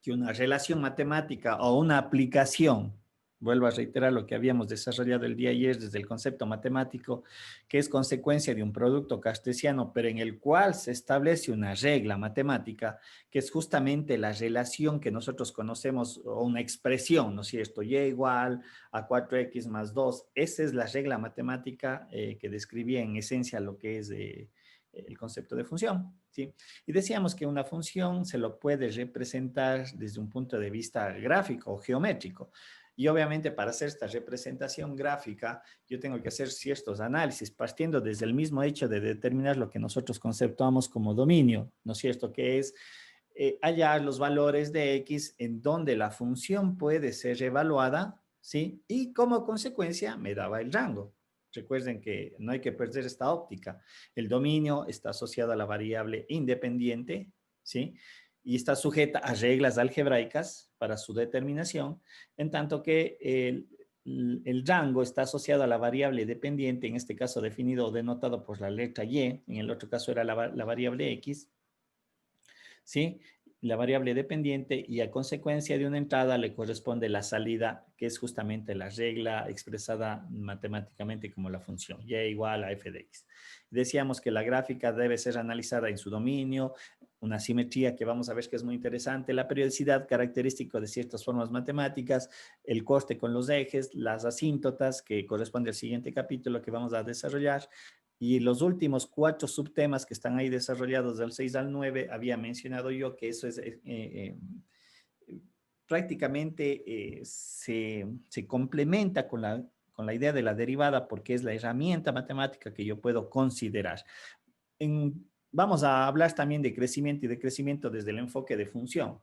que una relación matemática o una aplicación, vuelvo a reiterar lo que habíamos desarrollado el día ayer desde el concepto matemático, que es consecuencia de un producto cartesiano, pero en el cual se establece una regla matemática, que es justamente la relación que nosotros conocemos, o una expresión, ¿no es cierto? Y igual a 4x más 2. Esa es la regla matemática que describía en esencia lo que es el concepto de función, ¿sí? Y decíamos que una función se lo puede representar desde un punto de vista gráfico o geométrico. Y obviamente para hacer esta representación gráfica, yo tengo que hacer ciertos análisis, partiendo desde el mismo hecho de determinar lo que nosotros conceptuamos como dominio, ¿no es cierto? Que es hallar los valores de X en donde la función puede ser evaluada, ¿sí? Y como consecuencia me daba el rango. Recuerden que no hay que perder esta óptica. El dominio está asociado a la variable independiente, ¿sí? Y está sujeta a reglas algebraicas para su determinación, en tanto que el rango está asociado a la variable dependiente, en este caso definido o denotado por la letra Y, en el otro caso era la variable X, ¿sí? La variable dependiente, y a consecuencia de una entrada le corresponde la salida, que es justamente la regla expresada matemáticamente como la función y igual a f de x. Decíamos que la gráfica debe ser analizada en su dominio, una simetría que vamos a ver que es muy interesante, la periodicidad característico de ciertas formas matemáticas, el corte con los ejes, las asíntotas, que corresponde al siguiente capítulo que vamos a desarrollar, y los últimos 4 subtemas que están ahí desarrollados del 6 al 9, había mencionado yo que eso es prácticamente se complementa con la idea de la derivada, porque es la herramienta matemática que yo puedo considerar. Vamos a hablar también de crecimiento y decrecimiento desde el enfoque de función,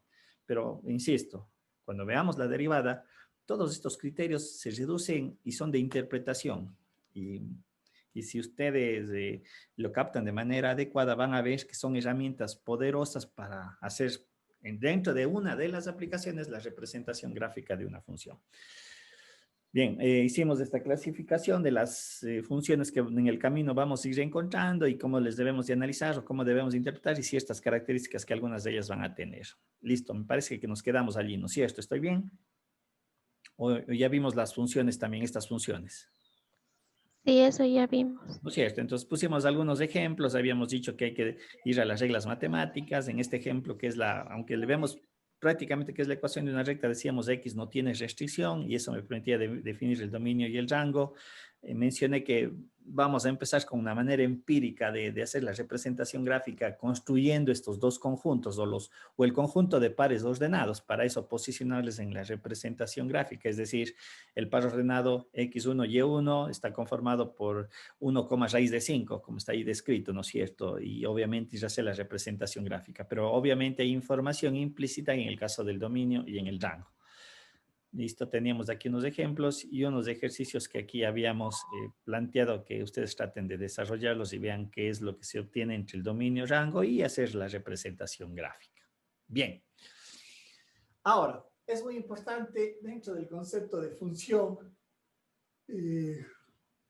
pero insisto, cuando veamos la derivada, todos estos criterios se reducen y son de interpretación. Y si ustedes lo captan de manera adecuada, van a ver que son herramientas poderosas para hacer dentro de una de las aplicaciones la representación gráfica de una función. Bien, hicimos esta clasificación de las funciones que en el camino vamos a ir encontrando y cómo les debemos de analizar o cómo debemos de interpretar y ciertas características que algunas de ellas van a tener. Listo, me parece que nos quedamos allí, ¿no es cierto? ¿Estoy bien? O ya vimos las funciones también, estas funciones. Sí, eso ya vimos. ¿No es cierto? Entonces pusimos algunos ejemplos, habíamos dicho que hay que ir a las reglas matemáticas, en este ejemplo que es aunque le vemos prácticamente que es la ecuación de una recta, decíamos X no tiene restricción y eso me permitía definir el dominio y el rango. Mencioné que vamos a empezar con una manera empírica de hacer la representación gráfica construyendo estos dos conjuntos o el conjunto de pares ordenados, para eso posicionarles en la representación gráfica, es decir, el par ordenado X1, Y1 está conformado por 1, raíz de 5, como está ahí descrito, ¿no es cierto? Y obviamente ya sé la representación gráfica, pero obviamente hay información implícita en el caso del dominio y en el rango. Listo, teníamos aquí unos ejemplos y unos ejercicios que aquí habíamos planteado que ustedes traten de desarrollarlos y vean qué es lo que se obtiene entre el dominio, rango y hacer la representación gráfica. Bien. Ahora, es muy importante dentro del concepto de función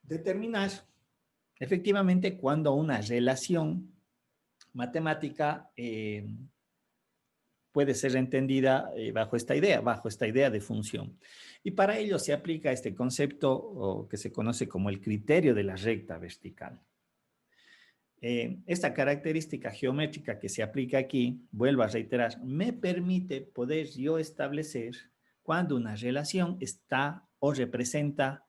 determinar efectivamente cuando una relación matemática puede ser entendida bajo esta idea de función. Y para ello se aplica este concepto que se conoce como el criterio de la recta vertical. Esta característica geométrica que se aplica aquí, vuelvo a reiterar, me permite poder yo establecer cuando una relación está o representa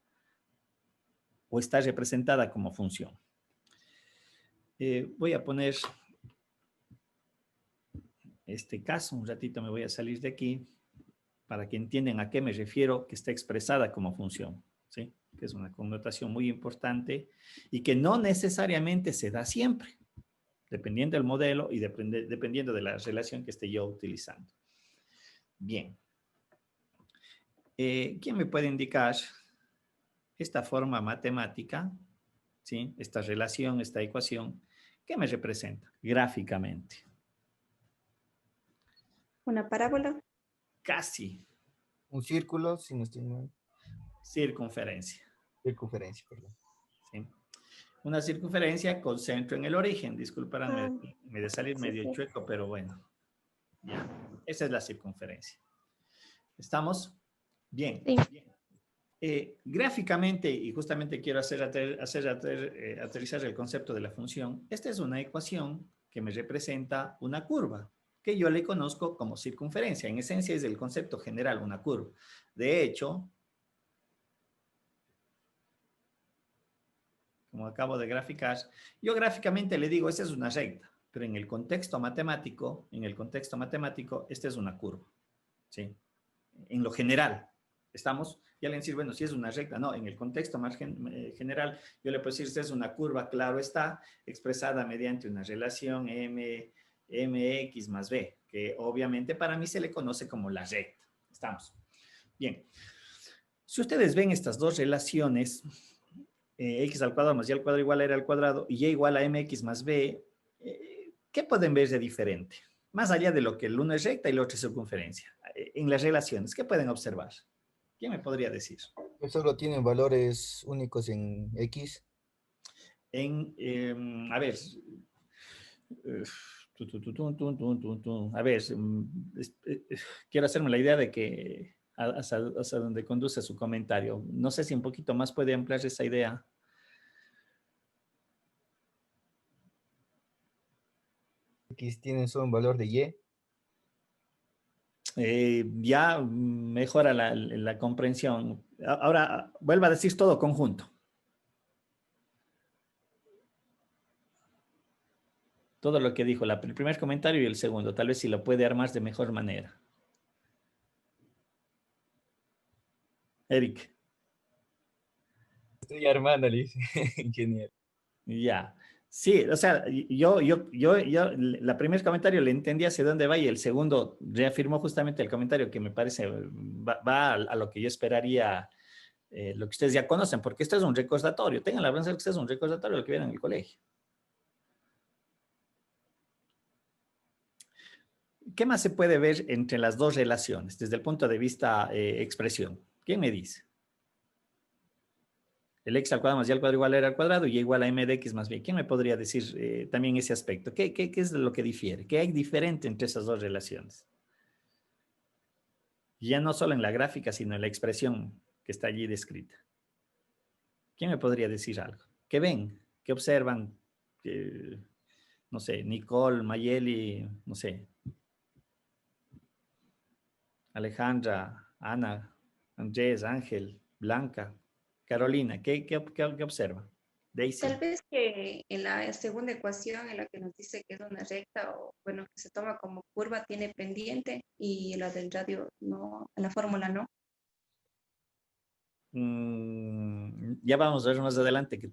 o está representada como función. Voy a poner este caso, un ratito me voy a salir de aquí para que entiendan a qué me refiero que está expresada como función, ¿sí? Que es una connotación muy importante y que no necesariamente se da siempre, dependiendo del modelo y dependiendo de la relación que esté yo utilizando. Bien. ¿Quién me puede indicar esta forma matemática, ¿sí? Esta relación, esta ecuación, qué me representa gráficamente? Una parábola. Casi. Un círculo, si no estoy mal. Circunferencia. Circunferencia, perdón. ¿Sí? Una circunferencia con centro en el origen. Disculparán, Ah, me de salir sí, medio sí. chueco, pero bueno. Ya. Esa es la circunferencia. ¿Estamos? Bien. Sí. Gráficamente, y justamente quiero aterrizar el concepto de la función, esta es una ecuación que me representa una curva, que yo le conozco como circunferencia. En esencia es el concepto general, una curva. De hecho, como acabo de graficar, yo gráficamente le digo, esta es una recta, pero en el contexto matemático, esta es una curva, ¿sí? En lo general, ¿estamos? Y alguien decir, bueno, si es una recta, no, en el contexto más general, yo le puedo decir, esta es una curva, claro está, expresada mediante una relación mx más b, que obviamente para mí se le conoce como la recta, ¿estamos? Bien, si ustedes ven estas dos relaciones, x al cuadrado más y al cuadrado igual a r al cuadrado y y igual a mx más b, ¿qué pueden ver de diferente? Más allá de lo que el uno es recta y el otro es circunferencia. En las relaciones, ¿qué pueden observar? ¿Quién me podría decir? Que solo tienen valores únicos en X. A ver, a ver, quiero hacerme la idea de que hasta donde conduce su comentario. No sé si un poquito más puede ampliar esa idea. X tienen solo un valor de Y. Ya mejora la comprensión. Ahora, vuelva a decir todo conjunto. Todo lo que dijo, el primer comentario y el segundo. Tal vez si lo puede armar de mejor manera. Eric. Estoy armando, le dice, ingeniero. Ya. Sí, o sea, la primer comentario le entendí hacia dónde va y el segundo reafirmó justamente el comentario que me parece va a lo que yo esperaría, lo que ustedes ya conocen, porque esto es un recordatorio. Tengan la verdad que esto es un recordatorio de lo que vieron en el colegio. ¿Qué más se puede ver entre las dos relaciones desde el punto de vista expresión? ¿Quién me dice? El x al cuadrado más y al cuadrado igual a r al cuadrado y y igual a m de x más b. ¿Quién me podría decir también ese aspecto? ¿Qué es lo que difiere? ¿Qué hay diferente entre esas dos relaciones? Ya no solo en la gráfica, sino en la expresión que está allí descrita. ¿Quién me podría decir algo? ¿Qué ven? ¿Qué observan? No sé, Nicole, Mayeli, no sé, Alejandra, Ana, Andrés, Ángel, Blanca, Carolina, ¿qué observa? Daisy. Tal vez que en la segunda ecuación en la que nos dice que es una recta o bueno, que se toma como curva tiene pendiente y la del radio no, en la fórmula no. Ya vamos a ver más adelante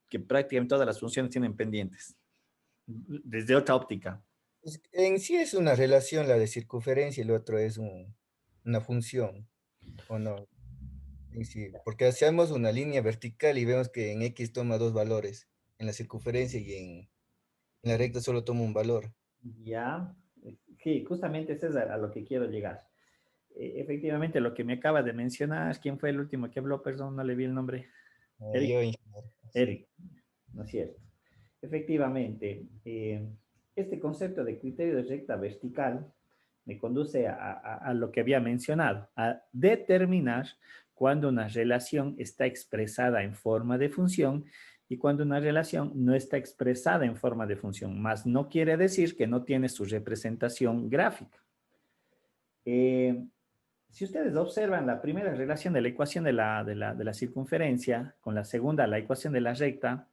que prácticamente todas las funciones tienen pendientes, desde otra óptica. En sí es una relación la de circunferencia y el otro es una función, ¿o no? En sí, porque hacemos una línea vertical y vemos que en X toma dos valores, en la circunferencia y en la recta solo toma un valor. Ya, sí, justamente eso es a lo que quiero llegar. Efectivamente, lo que me acaba de mencionar, ¿quién fue el último que habló? Perdón, no le vi el nombre. Eric. Yo, ingeniero, sí. Eric, ¿no es cierto? Efectivamente, este concepto de criterio de recta vertical me conduce a lo que había mencionado, a determinar cuando una relación está expresada en forma de función y cuando una relación no está expresada en forma de función, más no quiere decir que no tiene su representación gráfica. Si ustedes observan la primera relación de la ecuación de la circunferencia con la segunda, la ecuación de la recta,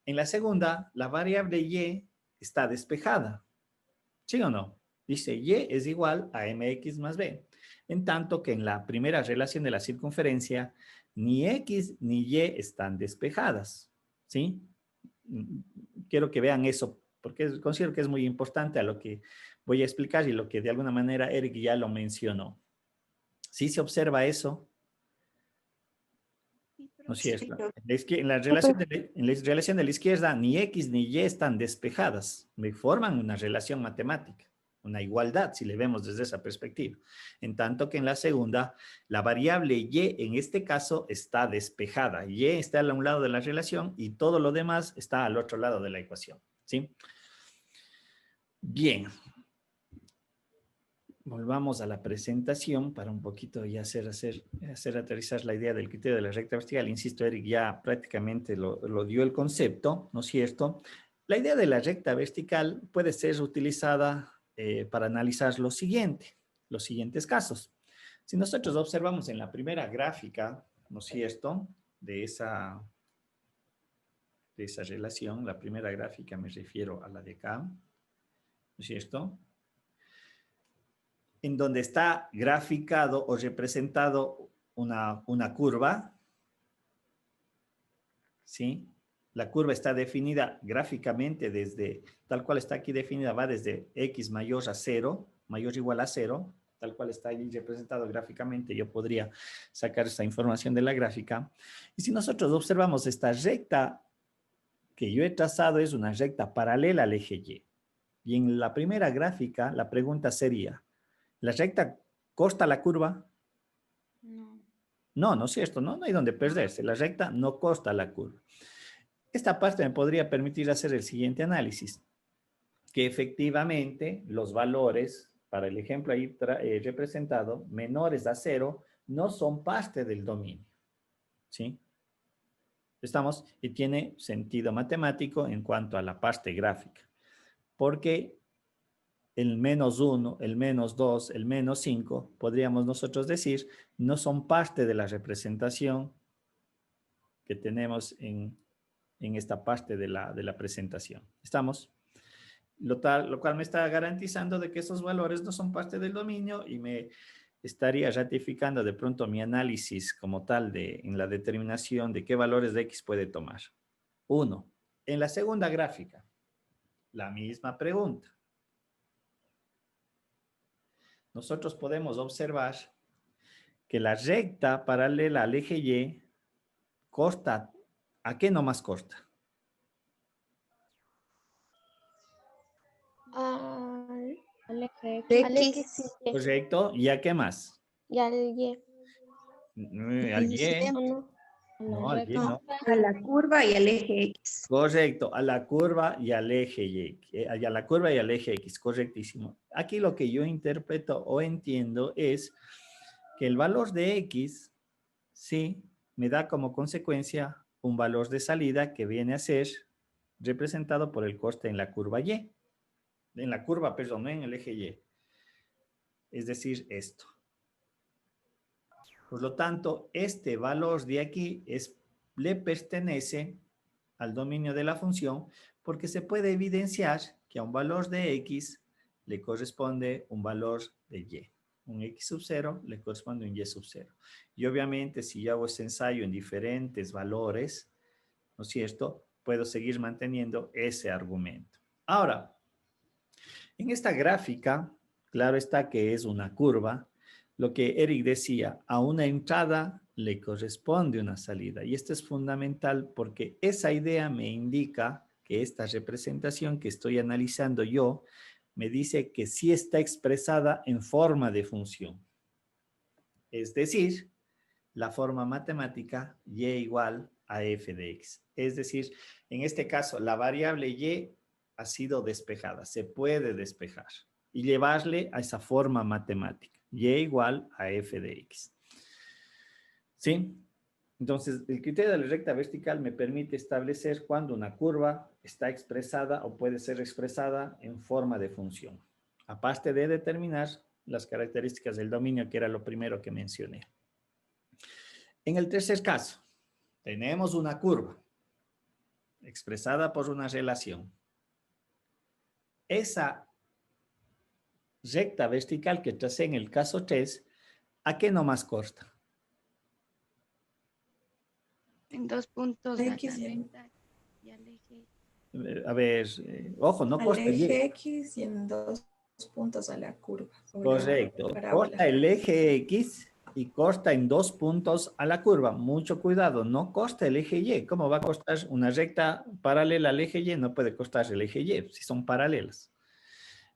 en la segunda, la variable y está despejada. ¿Sí o no? Dice y es igual a mx más b. En tanto que en la primera relación de la circunferencia, ni x ni y están despejadas. ¿Sí? Quiero que vean eso, porque considero que es muy importante a lo que voy a explicar y lo que de alguna manera Eric ya lo mencionó. ¿Sí se observa eso? ¿No es cierto? En la relación de la izquierda, ni X ni Y están despejadas, me forman una relación matemática, una igualdad, si le vemos desde esa perspectiva. En tanto que en la segunda, la variable Y en este caso está despejada. Y está a un lado de la relación y todo lo demás está al otro lado de la ecuación. ¿Sí? Bien. volvamos a la presentación para un poquito ya hacer aterrizar la idea del criterio de la recta vertical. Insisto, Eric ya prácticamente lo dio el concepto, ¿no es cierto? La idea de la recta vertical puede ser utilizada para analizar los siguientes casos. Si nosotros observamos en la primera gráfica, ¿no es cierto?, de esa relación, la primera gráfica me refiero a la de acá, ¿no es cierto?, en donde está graficado o representado una curva, ¿sí? La curva está definida gráficamente desde, tal cual está aquí definida, va desde x mayor a 0, mayor o igual a 0, tal cual está ahí representado gráficamente. Yo podría sacar esta información de la gráfica. Y si nosotros observamos esta recta que yo he trazado, es una recta paralela al eje Y. Y en la primera gráfica, la pregunta sería, ¿la recta corta la curva? No. No, no es cierto, no hay donde perderse. La recta no corta la curva. Esta parte me podría permitir hacer el siguiente análisis, que efectivamente los valores, para el ejemplo ahí representado, menores a 0, no son parte del dominio, ¿sí? Estamos, y tiene sentido matemático en cuanto a la parte gráfica, porque el -1, el -2, el -5, podríamos nosotros decir, no son parte de la representación que tenemos en esta parte de la presentación. ¿Estamos? Lo cual me está garantizando de que esos valores no son parte del dominio y me estaría ratificando de pronto mi análisis como tal en la determinación de qué valores de X puede tomar. 1. En la segunda gráfica, la misma pregunta. Nosotros podemos observar que la recta paralela al eje Y corta, ¿a qué nomás corta? Al eje X. Al X y Y. Correcto. ¿Y a qué más? Y al Y. Al Y. ¿O no? A la No, al Y recta. no. A la curva y al eje X. Correcto, a la curva y al eje Y. A la curva y al eje X, correctísimo. Aquí lo que yo interpreto o entiendo es que el valor de X, sí, me da como consecuencia un valor de salida que viene a ser representado por el coste en la curva Y. En la curva, perdón, no en el eje Y. Es decir, esto. Por lo tanto, este valor de aquí le pertenece al dominio de la función porque se puede evidenciar que a un valor de X le corresponde un valor de Y. Un X sub 0 le corresponde un Y sub 0. Y obviamente si yo hago ese ensayo en diferentes valores, ¿no es cierto?, puedo seguir manteniendo ese argumento. Ahora, en esta gráfica, claro está que es una curva. Lo que Eric decía, a una entrada le corresponde una salida. Y esto es fundamental porque esa idea me indica que esta representación que estoy analizando yo me dice que sí está expresada en forma de función. Es decir, la forma matemática y igual a f de x. Es decir, en este caso, la variable y ha sido despejada, se puede despejar y llevarle a esa forma matemática, y igual a f de x. ¿Sí? Entonces, el criterio de la recta vertical me permite establecer cuando una curva está expresada o puede ser expresada en forma de función, aparte de determinar las características del dominio, que era lo primero que mencioné. En el tercer caso, tenemos una curva expresada por una relación. Esa recta vertical que tracé en el caso 3, ¿a qué nomás corta? En 2 puntos. X, a la recta y al eje. A ver, ojo, no al corta el Y. eje X y en 2 puntos a la curva. Correcto. Corta el eje X y corta en 2 puntos a la curva. Mucho cuidado, no corta el eje Y. ¿Cómo va a costar una recta paralela al eje Y? No puede costar el eje Y, si son paralelas.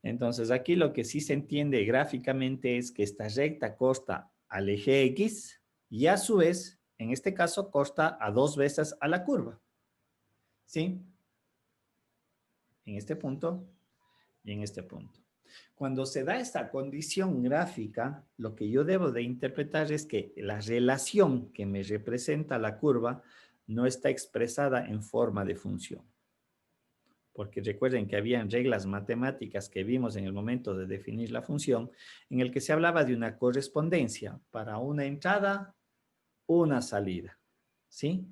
Entonces, aquí lo que sí se entiende gráficamente es que esta recta corta al eje X y a su vez, en este caso, corta a 2 veces a la curva. ¿Sí? En este punto y en este punto. Cuando se da esta condición gráfica, lo que yo debo de interpretar es que la relación que me representa la curva no está expresada en forma de función. Porque recuerden que habían reglas matemáticas que vimos en el momento de definir la función, en el que se hablaba de una correspondencia para una entrada, una salida, ¿sí?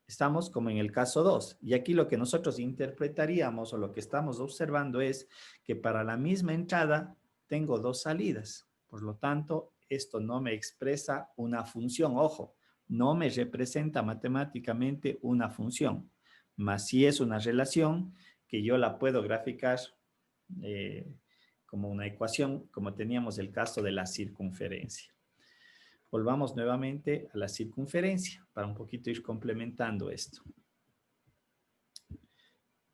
Estamos como en el caso 2. Y aquí lo que nosotros interpretaríamos o lo que estamos observando es que para la misma entrada tengo dos salidas. Por lo tanto, esto no me expresa una función. Ojo, no me representa matemáticamente una función, mas sí es una relación que yo la puedo graficar como una ecuación, como teníamos el caso de la circunferencia. Volvamos nuevamente a la circunferencia para un poquito ir complementando esto.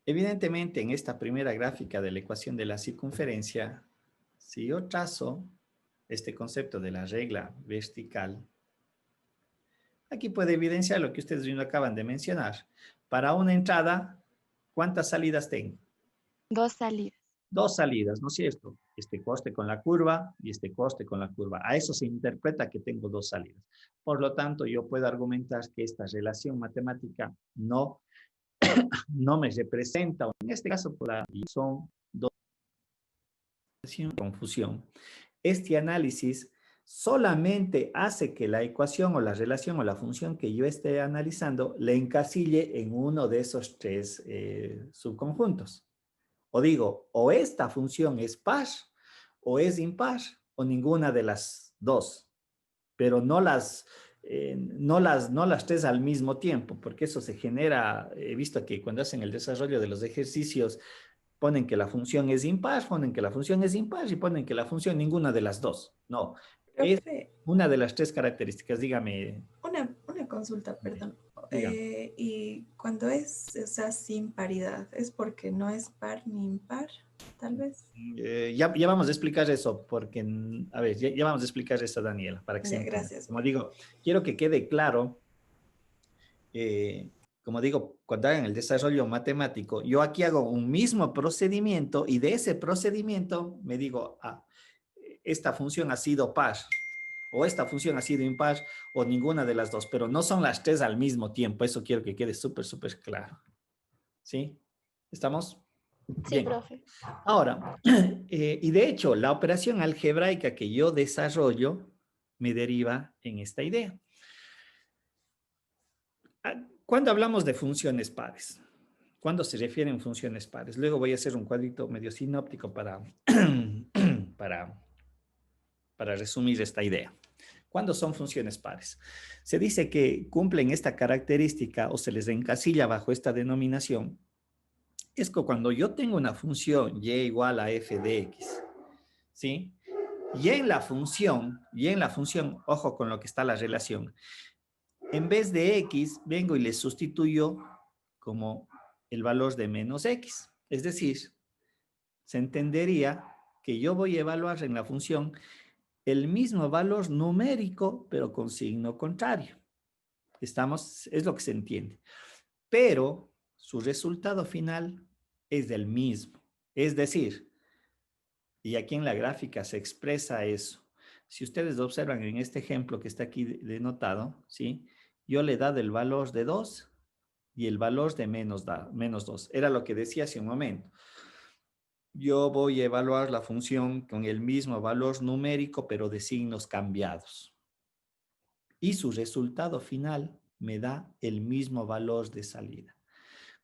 Evidentemente, en esta primera gráfica de la ecuación de la circunferencia, si yo trazo este concepto de la regla vertical, aquí puede evidenciar lo que ustedes mismos acaban de mencionar. Para una entrada, ¿cuántas salidas tengo? 2 salidas. Dos salidas, ¿no es cierto? Este coste con la curva y este coste con la curva. A eso se interpreta que tengo dos salidas. Por lo tanto, yo puedo argumentar que esta relación matemática no me representa, o en este caso son dos confusión. Este análisis solamente hace que la ecuación o la relación o la función que yo esté analizando le encasille en uno de esos tres subconjuntos. O digo, o esta función es par, o es impar, o ninguna de las dos. Pero no las tres al mismo tiempo, porque eso se genera, he visto que cuando hacen el desarrollo de los ejercicios, ponen que la función es impar, ponen que la función es impar y ponen que la función ninguna de las dos. No, es Profe, una de las tres características. Dígame. una consulta, perdón. Dígame. Y cuando es esa sin paridad, ¿es porque no es par ni impar, tal vez? Ya vamos a explicar eso, porque, a ver, ya vamos a explicar eso, Daniela, para que se entienda. Gracias. Como digo, quiero que quede claro, como digo, cuando hagan el desarrollo matemático, yo aquí hago un mismo procedimiento y de ese procedimiento me digo, esta función ha sido par, o esta función ha sido impar, o ninguna de las dos, pero no son las tres al mismo tiempo. Eso quiero que quede súper, súper claro. ¿Sí? ¿Estamos? Sí, Bien. profe. Ahora, y de hecho, la operación algebraica que yo desarrollo me deriva en esta idea. Cuando hablamos de funciones pares, ¿cuándo se refieren funciones pares? Luego voy a hacer un cuadrito medio sinóptico para resumir esta idea. ¿Cuándo son funciones pares? Se dice que cumplen esta característica o se les encasilla bajo esta denominación. Es que cuando yo tengo una función y igual a f de x, ¿sí? Y en la función, ojo con lo que está la relación, en vez de x, vengo y le sustituyo como el valor de menos x. Es decir, se entendería que yo voy a evaluar en la función el mismo valor numérico, pero con signo contrario. Es lo que se entiende. Pero su resultado final es del mismo. Es decir, y aquí en la gráfica se expresa eso. Si ustedes observan en este ejemplo que está aquí denotado, ¿sí? Yo le he dado el valor de 2 y el valor de menos 2. Era lo que decía hace un momento. Yo voy a evaluar la función con el mismo valor numérico, pero de signos cambiados. Y su resultado final me da el mismo valor de salida.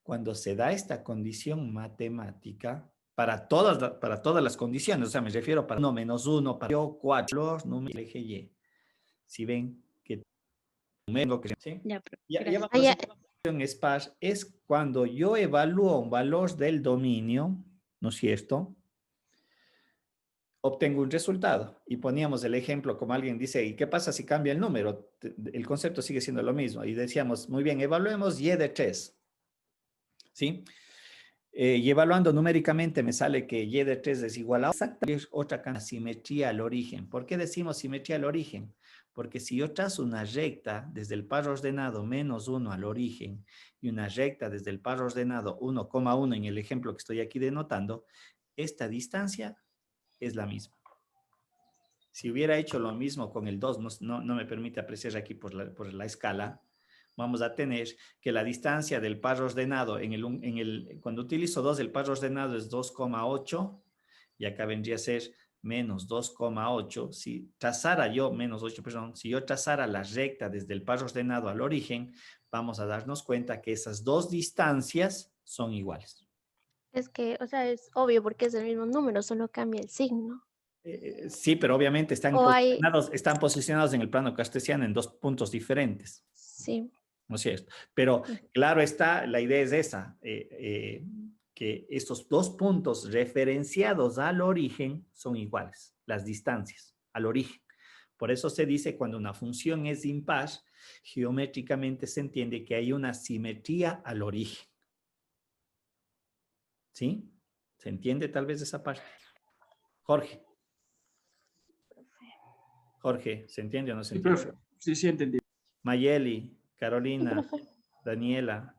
Cuando se da esta condición matemática, para todas las condiciones, o sea, me refiero para 1 menos 1, para yo 4, los números eje Y. Si ven que número que ¿sí? Ya vamos a la es par, es cuando yo evalúo un valor del dominio, ¿no es cierto? Obtengo un resultado. Y poníamos el ejemplo como alguien dice, ¿y qué pasa si cambia el número? El concepto sigue siendo lo mismo. Y decíamos, muy bien, evaluemos Y de 3. ¿Sí? Y evaluando numéricamente me sale que Y de 3 es igual a otra simetría al origen. ¿Por qué decimos simetría al origen? Porque si yo trazo una recta desde el par ordenado menos 1 al origen y una recta desde el par ordenado 1,1 en el ejemplo que estoy aquí denotando, esta distancia es la misma. Si hubiera hecho lo mismo con el 2, no me permite apreciar aquí por la escala, vamos a tener que la distancia del par ordenado, cuando utilizo 2, el par ordenado es 2,8, y acá vendría a ser menos 2,8. Si trazara yo, menos 8, perdón, si yo trazara la recta desde el par ordenado al origen, vamos a darnos cuenta que esas dos distancias son iguales. Es que, o sea, es obvio porque es el mismo número, solo cambia el signo. Sí, pero obviamente O hay, están posicionados en el plano cartesiano en dos puntos diferentes, sí. ¿no es cierto? Pero claro está, la idea es esa, que estos dos puntos referenciados al origen son iguales, las distancias al origen. Por eso se dice cuando una función es impar, geométricamente se entiende que hay una simetría al origen. ¿Sí? ¿Se entiende tal vez esa parte? Jorge. Jorge, ¿se entiende o no se Sí, entiende? profe. Sí, sí, entendí. Mayeli, Sí, Carolina, profe. Daniela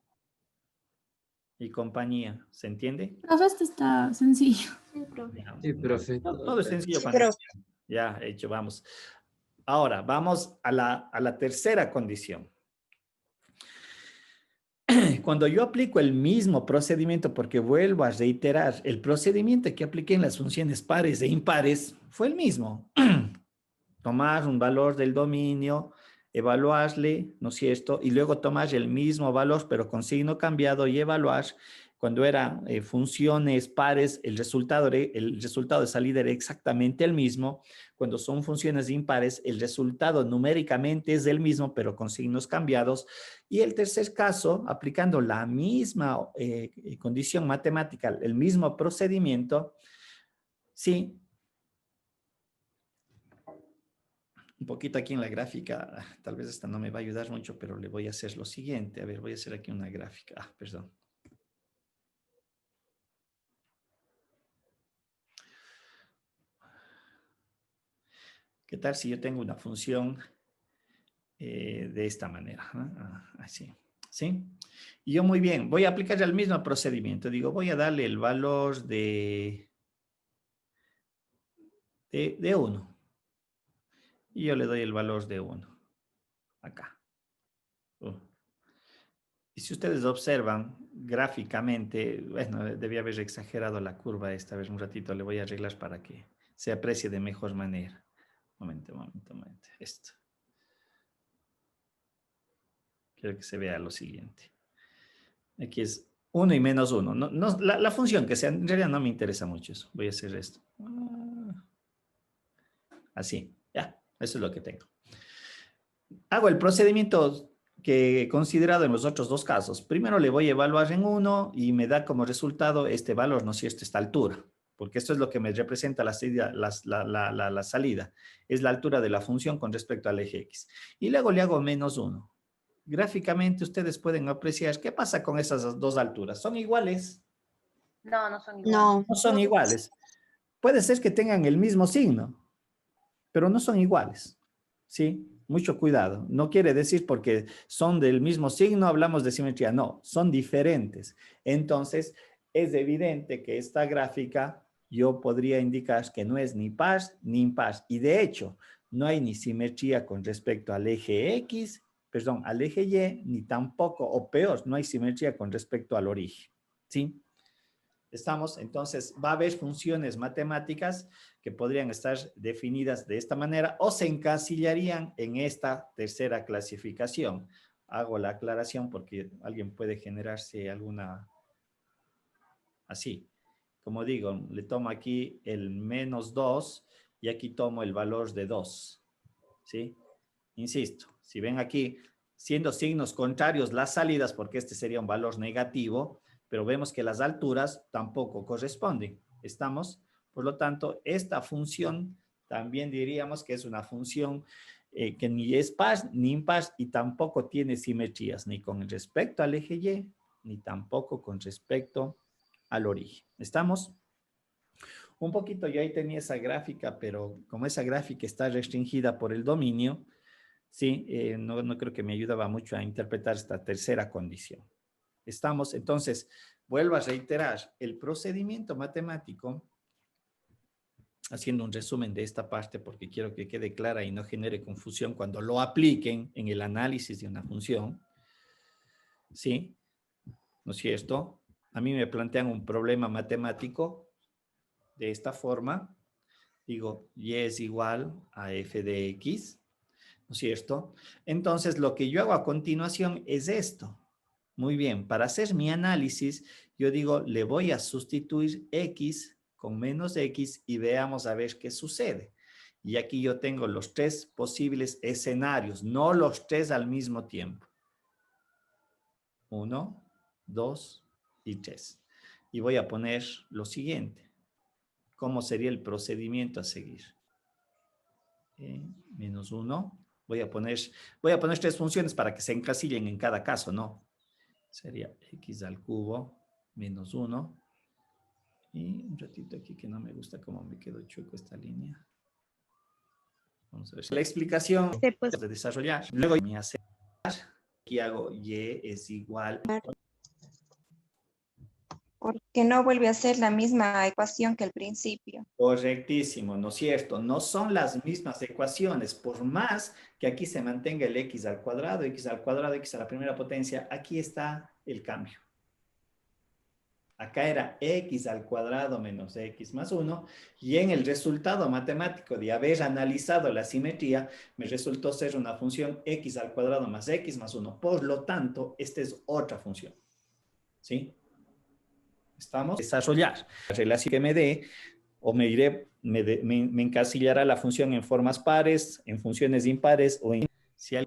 y compañía, ¿se entiende? Profe, esto está sencillo. Sí, profe. Ya, Sí, profe. todo es sencillo. Sí, cuando- profe. Ya, hecho, vamos. Ahora, vamos a la tercera condición. Cuando yo aplico el mismo procedimiento, porque vuelvo a reiterar, el procedimiento que apliqué en las funciones pares e impares fue el mismo. Tomar un valor del dominio, evaluarle, ¿no es cierto? Y luego tomar el mismo valor, pero con signo cambiado y evaluar. Cuando eran funciones pares, el resultado de salida era exactamente el mismo. Cuando son funciones impares, el resultado numéricamente es el mismo, pero con signos cambiados. Y el tercer caso, aplicando la misma condición matemática, el mismo procedimiento, sí. Un poquito aquí en la gráfica, tal vez esta no me va a ayudar mucho, pero le voy a hacer lo siguiente. A ver, voy a hacer aquí una gráfica. Perdón. ¿Qué tal si yo tengo una función de esta manera? Así, ¿sí? Y yo muy bien, voy a aplicar el mismo procedimiento. Digo, voy a darle el valor de 1. Y yo le doy el valor de 1. Acá. Y si ustedes observan gráficamente, bueno, debía haber exagerado la curva esta vez un ratito, le voy a arreglar para que se aprecie de mejor manera. Momento. Esto. Quiero que se vea lo siguiente. Aquí es 1 y menos 1. La función que sea, en realidad no me interesa mucho eso. Voy a hacer esto. Así, ya, eso es lo que tengo. Hago el procedimiento que he considerado en los otros dos casos. Primero le voy a evaluar en 1 y me da como resultado este valor, ¿no es cierto?, esta altura, porque esto es lo que me representa la salida. Es la altura de la función con respecto al eje X. Y luego le hago menos 1. Gráficamente ustedes pueden apreciar qué pasa con esas dos alturas. ¿Son iguales? No, no son iguales. No. No son iguales. Puede ser que tengan el mismo signo, pero no son iguales. ¿Sí? Mucho cuidado. No quiere decir porque son del mismo signo hablamos de simetría. No, son diferentes. Entonces, es evidente que esta gráfica yo podría indicar que no es ni par ni impar. Y de hecho, no hay ni simetría con respecto al eje X, perdón, al eje Y, ni tampoco, o peor, no hay simetría con respecto al origen. ¿Sí? Estamos, entonces, va a haber funciones matemáticas que podrían estar definidas de esta manera o se encasillarían en esta tercera clasificación. Hago la aclaración porque alguien puede generarse alguna así. Como digo, le tomo aquí el menos 2 y aquí tomo el valor de 2. ¿Sí? Insisto, si ven aquí, siendo signos contrarios las salidas, porque este sería un valor negativo, pero vemos que las alturas tampoco corresponden. ¿Estamos? Por lo tanto, esta función también diríamos que es una función que ni es par ni impar y tampoco tiene simetrías ni con respecto al eje Y ni tampoco con respecto al origen. ¿Estamos? Un poquito yo ahí tenía esa gráfica, pero como esa gráfica está restringida por el dominio, sí, no creo que me ayudaba mucho a interpretar esta tercera condición. Estamos, entonces, vuelvo a reiterar, el procedimiento matemático, haciendo un resumen de esta parte porque quiero que quede clara y no genere confusión cuando lo apliquen en el análisis de una función, ¿sí? ¿No es cierto? A mí me plantean un problema matemático de esta forma. Digo, y es igual a f de x, ¿no es cierto? Entonces, lo que yo hago a continuación es esto. Muy bien, para hacer mi análisis, yo digo, le voy a sustituir x con menos x y veamos a ver qué sucede. Y aquí yo tengo los tres posibles escenarios, no los tres al mismo tiempo. 1, 2 y 3. Y voy a poner lo siguiente. ¿Cómo sería el procedimiento a seguir? Menos 1. Voy a poner tres funciones para que se encasillen en cada caso, ¿no? Sería x al cubo menos 1. Y un ratito aquí que no me gusta cómo me quedó chueco esta línea. Vamos a ver. La explicación de desarrollar. Luego me hace. Aquí hago y es igual. Porque no vuelve a ser la misma ecuación que al principio. Correctísimo, ¿no es cierto? No son las mismas ecuaciones, por más que aquí se mantenga el x al cuadrado, x a la primera potencia, aquí está el cambio. Acá era x al cuadrado menos x más 1, y en el resultado matemático de haber analizado la simetría, me resultó ser una función x al cuadrado más x más 1. Por lo tanto, esta es otra función. ¿Sí? ¿Estamos? Desarrollar la relación que me dé, o me encasillará la función en formas pares, en funciones impares, o en... Si al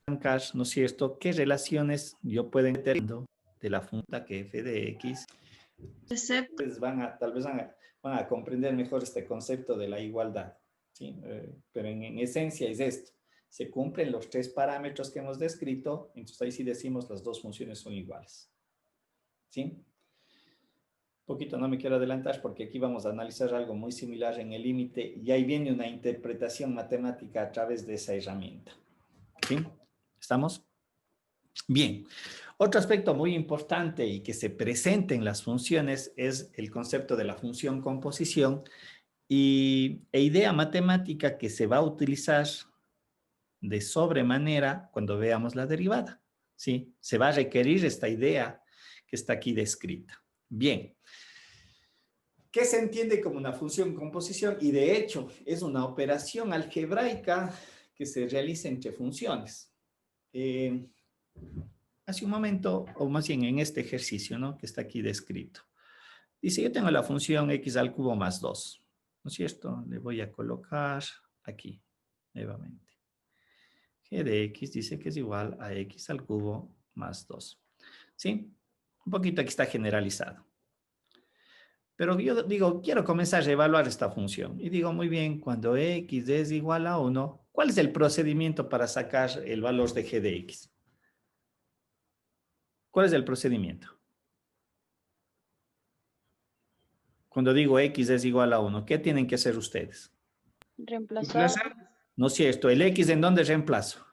arrancar, ¿no es cierto? ¿Qué relaciones yo puedo meter de la función que f de x? Pues tal vez van a comprender mejor este concepto de la igualdad, ¿sí? Pero en esencia es esto. Se cumplen los tres parámetros que hemos descrito, entonces ahí sí decimos las dos funciones son iguales. ¿Sí? Poquito no me quiero adelantar porque aquí vamos a analizar algo muy similar en el límite y ahí viene una interpretación matemática a través de esa herramienta. ¿Sí? ¿Estamos? Bien. Otro aspecto muy importante y que se presenta en las funciones es el concepto de la función composición e idea matemática que se va a utilizar de sobremanera cuando veamos la derivada. ¿Sí? Se va a requerir esta idea que está aquí descrita. Bien. ¿Qué se entiende como una función composición? Y de hecho, es una operación algebraica que se realiza entre funciones. Hace un momento, o más bien en este ejercicio, ¿no? Que está aquí descrito. Dice, yo tengo la función x al cubo más 2. ¿No es cierto? Le voy a colocar aquí, nuevamente. G de x dice que es igual a x al cubo más 2. ¿Sí? Un poquito aquí está generalizado. Pero yo digo, quiero comenzar a evaluar esta función. Y digo, muy bien, cuando x es igual a 1, ¿cuál es el procedimiento para sacar el valor de g de x? ¿Cuál es el procedimiento? Cuando digo x es igual a 1, ¿qué tienen que hacer ustedes? Reemplazar. No es cierto. ¿El x en dónde reemplazo?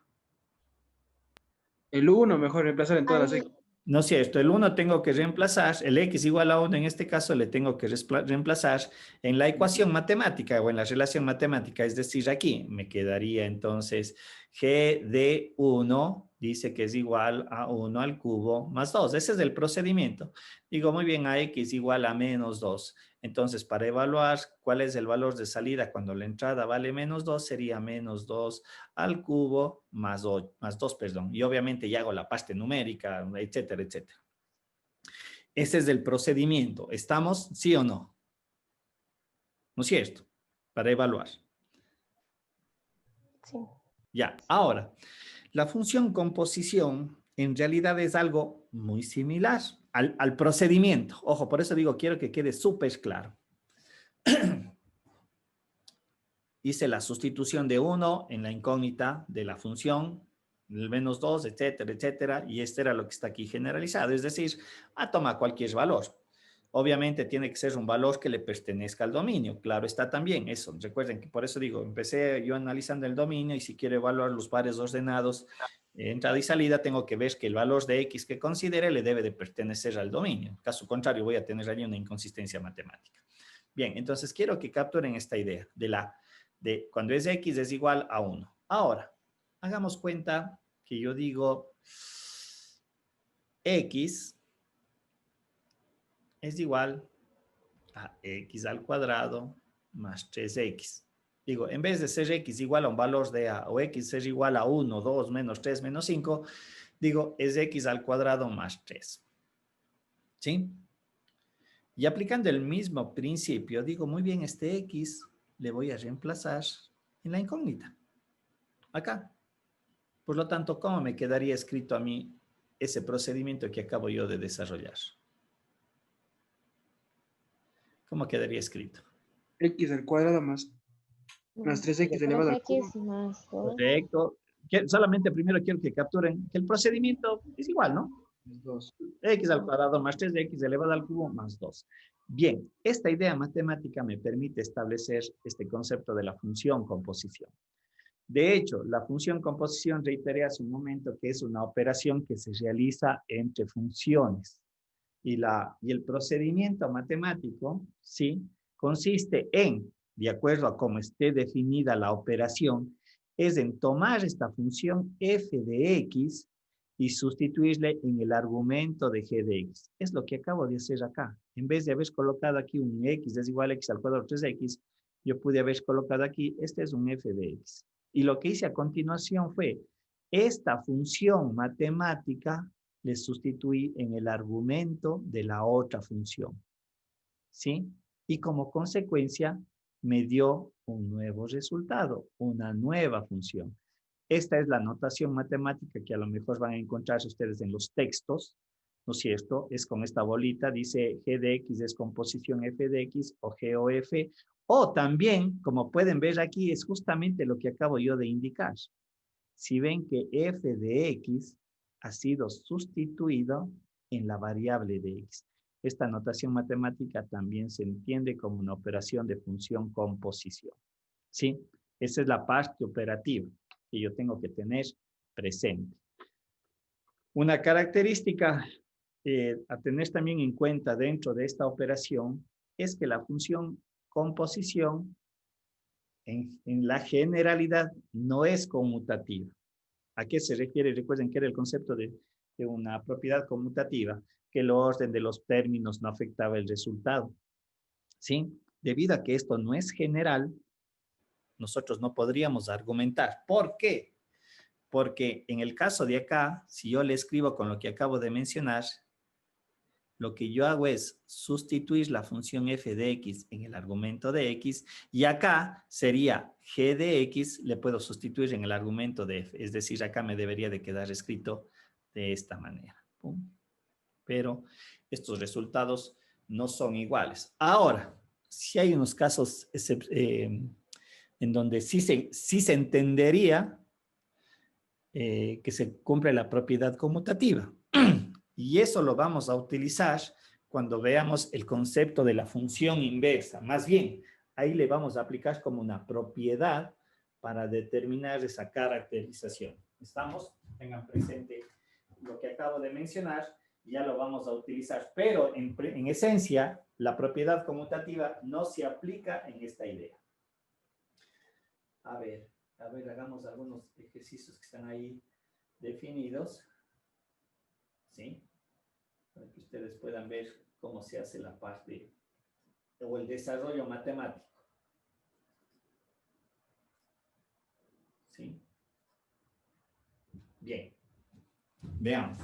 El 1, mejor reemplazar en todas las x. No es cierto, el 1 tengo que reemplazar, el x igual a 1 en este caso le tengo que reemplazar en la ecuación matemática o en la relación matemática, es decir, aquí me quedaría entonces g de 1 dice que es igual a 1 al cubo más 2, ese es el procedimiento. Digo, muy bien, a x igual a menos 2. Entonces, para evaluar cuál es el valor de salida cuando la entrada vale menos 2, sería menos 2 al cubo más 2, perdón. Y obviamente ya hago la parte numérica, etcétera, etcétera. Ese es el procedimiento. ¿Estamos? ¿Sí o no? ¿No es cierto? Para evaluar. Sí. Ya, ahora, la función composición en realidad es algo muy similar al procedimiento. Ojo, por eso digo, quiero que quede súper claro. Hice la sustitución de 1 en la incógnita de la función, el menos 2, etcétera, etcétera, y este era lo que está aquí generalizado, es decir, toma cualquier valor. Obviamente tiene que ser un valor que le pertenezca al dominio, claro está también eso. Recuerden que por eso digo, empecé yo analizando el dominio y si quiero evaluar los pares ordenados, entrada y salida, tengo que ver que el valor de X que considere le debe de pertenecer al dominio. En caso contrario, voy a tener allí una inconsistencia matemática. Bien, entonces quiero que capturen esta idea de cuando es X es igual a 1. Ahora, hagamos cuenta que yo digo X es igual a X al cuadrado más 3X. Digo, en vez de ser X igual a un valor de A o X ser igual a 1, 2, menos 3, menos 5, digo, es X al cuadrado más 3. ¿Sí? Y aplicando el mismo principio, digo, muy bien, este X le voy a reemplazar en la incógnita. Acá. Por lo tanto, ¿cómo me quedaría escrito a mí ese procedimiento que acabo yo de desarrollar? ¿Cómo quedaría escrito? X al cuadrado más 3x elevado al cubo. X más 2. Correcto. Solamente primero quiero que capturen que el procedimiento es igual, ¿no? 2. X al cuadrado más 3x elevado al cubo más 2. Bien, esta idea matemática me permite establecer este concepto de la función composición. De hecho, la función composición, reiteré hace un momento, que es una operación que se realiza entre funciones. Y el procedimiento matemático, ¿sí?, consiste en, de acuerdo a cómo esté definida la operación, es en tomar esta función f de x y sustituirle en el argumento de g de x. Es lo que acabo de hacer acá. En vez de haber colocado aquí un x es igual a x al cuadrado 3x, yo pude haber colocado aquí, este es un f de x. Y lo que hice a continuación fue, esta función matemática le sustituí en el argumento de la otra función. ¿Sí? Y como consecuencia, me dio un nuevo resultado, una nueva función. Esta es la notación matemática que a lo mejor van a encontrar ustedes en los textos, ¿no es cierto? Es con esta bolita, dice g de x es composición f de x o g o f, o también, como pueden ver aquí, es justamente lo que acabo yo de indicar. Si ven que f de x ha sido sustituido en la variable de x. Esta notación matemática también se entiende como una operación de función composición. ¿Sí? Esa es la parte operativa que yo tengo que tener presente. Una característica a tener también en cuenta dentro de esta operación es que la función composición en la generalidad no es conmutativa. ¿A qué se refiere? Recuerden que era el concepto de una propiedad conmutativa, que el orden de los términos no afectaba el resultado. ¿Sí? Debido a que esto no es general, nosotros no podríamos argumentar. ¿Por qué? Porque en el caso de acá, si yo le escribo con lo que acabo de mencionar, lo que yo hago es sustituir la función f de x en el argumento de x, y acá sería g de x, le puedo sustituir en el argumento de f. Es decir, acá me debería de quedar escrito de esta manera. ¿Pum? Pero estos resultados no son iguales. Ahora, si hay unos casos en donde sí se entendería que se cumple la propiedad conmutativa. Y eso lo vamos a utilizar cuando veamos el concepto de la función inversa. Más bien, ahí le vamos a aplicar como una propiedad para determinar esa caracterización. ¿Estamos? Tengan presente lo que acabo de mencionar, ya lo vamos a utilizar. Pero en esencia, la propiedad conmutativa no se aplica en esta idea. A ver, hagamos algunos ejercicios que están ahí definidos. ¿Sí? Para que ustedes puedan ver cómo se hace la parte o el desarrollo matemático. ¿Sí? Bien. Veamos.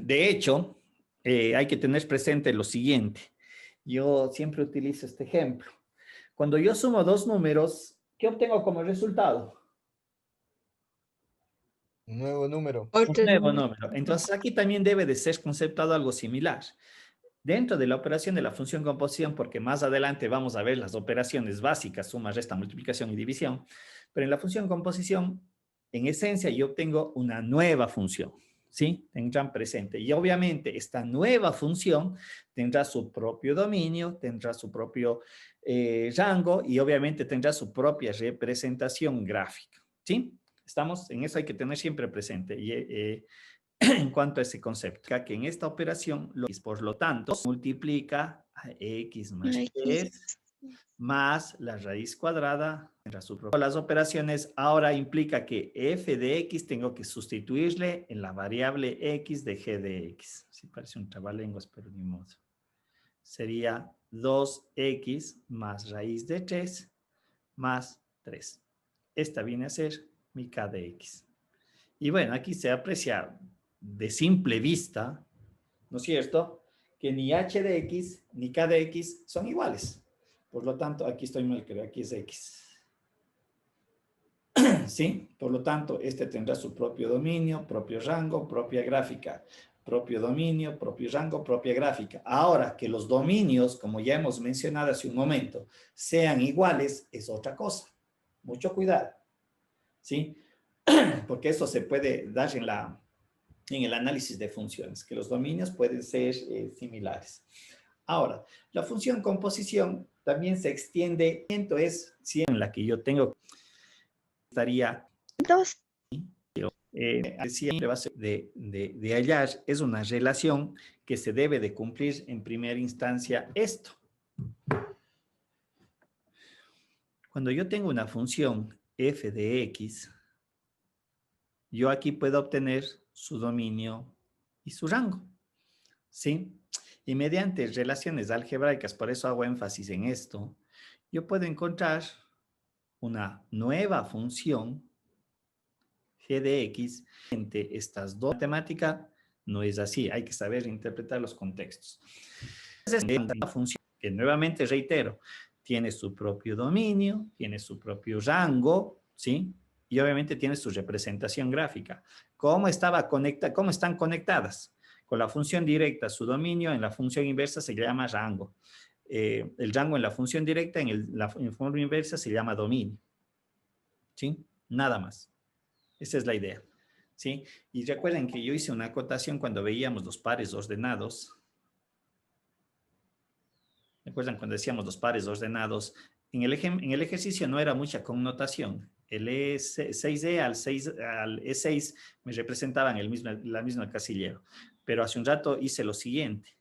De hecho, hay que tener presente lo siguiente. Yo siempre utilizo este ejemplo. Cuando yo sumo dos números, ¿qué obtengo como resultado? Un nuevo número. Un nuevo número. Entonces aquí también debe de ser conceptuado algo similar. Dentro de la operación de la función composición, porque más adelante vamos a ver las operaciones básicas, suma, resta, multiplicación y división, pero en la función composición, en esencia yo obtengo una nueva función. ¿sí? Tendrán presente. Y obviamente esta nueva función tendrá su propio dominio, tendrá su propio rango y obviamente tendrá su propia representación gráfica, ¿sí? Estamos, en eso hay que tener siempre presente. Y en cuanto a ese concepto, que en esta operación, por lo tanto, multiplica a x más 3 más la raíz cuadrada. Las operaciones ahora implica que f de x tengo que sustituirle en la variable x de g de x. Sí parece un trabalenguas, pero ni modo. Sería 2x más raíz de 3 más 3. Esta viene a ser mi k de x. Y bueno, aquí se aprecia de simple vista, ¿no es cierto?, que ni h de x ni k de x son iguales. Por lo tanto, aquí estoy mal, creo, aquí es x. ¿Sí? Por lo tanto, este tendrá su propio dominio, propio rango, propia gráfica. Propio dominio, propio rango, propia gráfica. Ahora, que los dominios, como ya hemos mencionado hace un momento, sean iguales, es otra cosa. Mucho cuidado. ¿Sí? Porque eso se puede dar en el análisis de funciones, que los dominios pueden ser similares. Ahora, la función composición también se extiende, es si en la que yo tengo, estaría, siempre va a ser de hallar, es una relación que se debe de cumplir en primera instancia esto. Cuando yo tengo una función f de x, yo aquí puedo obtener su dominio y su rango, ¿sí? Y mediante relaciones algebraicas, por eso hago énfasis en esto, yo puedo encontrar una nueva función g de x entre estas dos. Matemática no es así, hay que saber interpretar los contextos. Es una función que, nuevamente reitero, tiene su propio dominio, tiene su propio rango, ¿sí? Y obviamente tiene su representación gráfica. ¿Cómo están conectadas? Con la función directa, su dominio en la función inversa se llama rango. El rango en la función directa, en la forma inversa se llama dominio. ¿Sí? Nada más. Esa es la idea. ¿Sí? Y recuerden que yo hice una acotación cuando veíamos los pares ordenados. ¿Recuerdan cuando decíamos los pares ordenados? En el ejercicio no era mucha connotación. El E6E al E6 me representaban la misma casillero. Pero hace un rato hice lo siguiente.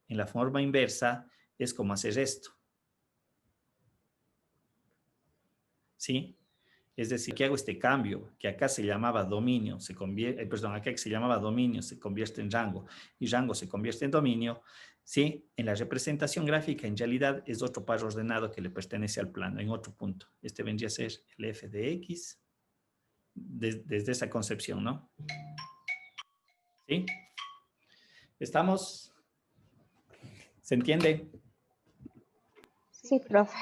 En la forma inversa es como hacer esto. ¿Sí? Es decir, que hago este cambio, que acá se llamaba dominio, acá se llamaba dominio, se convierte en rango, y rango se convierte en dominio, ¿sí? En la representación gráfica, en realidad, es otro par ordenado que le pertenece al plano, en otro punto. Este vendría a ser el f de x, desde esa concepción, ¿no? ¿Sí? ¿Estamos? ¿Se entiende? Sí, profe.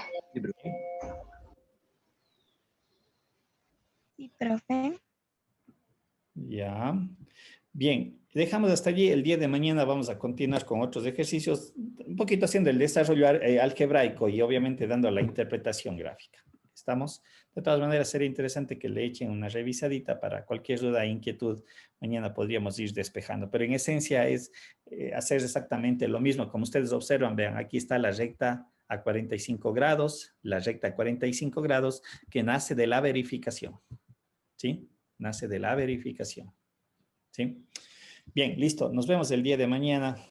Sí, profe. Ya. Bien, dejamos hasta allí. El día de mañana vamos a continuar con otros ejercicios, un poquito haciendo el desarrollo algebraico y obviamente dando la interpretación gráfica. ¿Estamos? De todas maneras, sería interesante que le echen una revisadita para cualquier duda e inquietud. Mañana podríamos ir despejando, pero en esencia es hacer exactamente lo mismo. Como ustedes observan, vean, aquí está la recta a 45 grados, la recta a 45 grados que nace de la verificación. ¿Sí? Nace de la verificación. ¿Sí? Bien, listo. Nos vemos el día de mañana.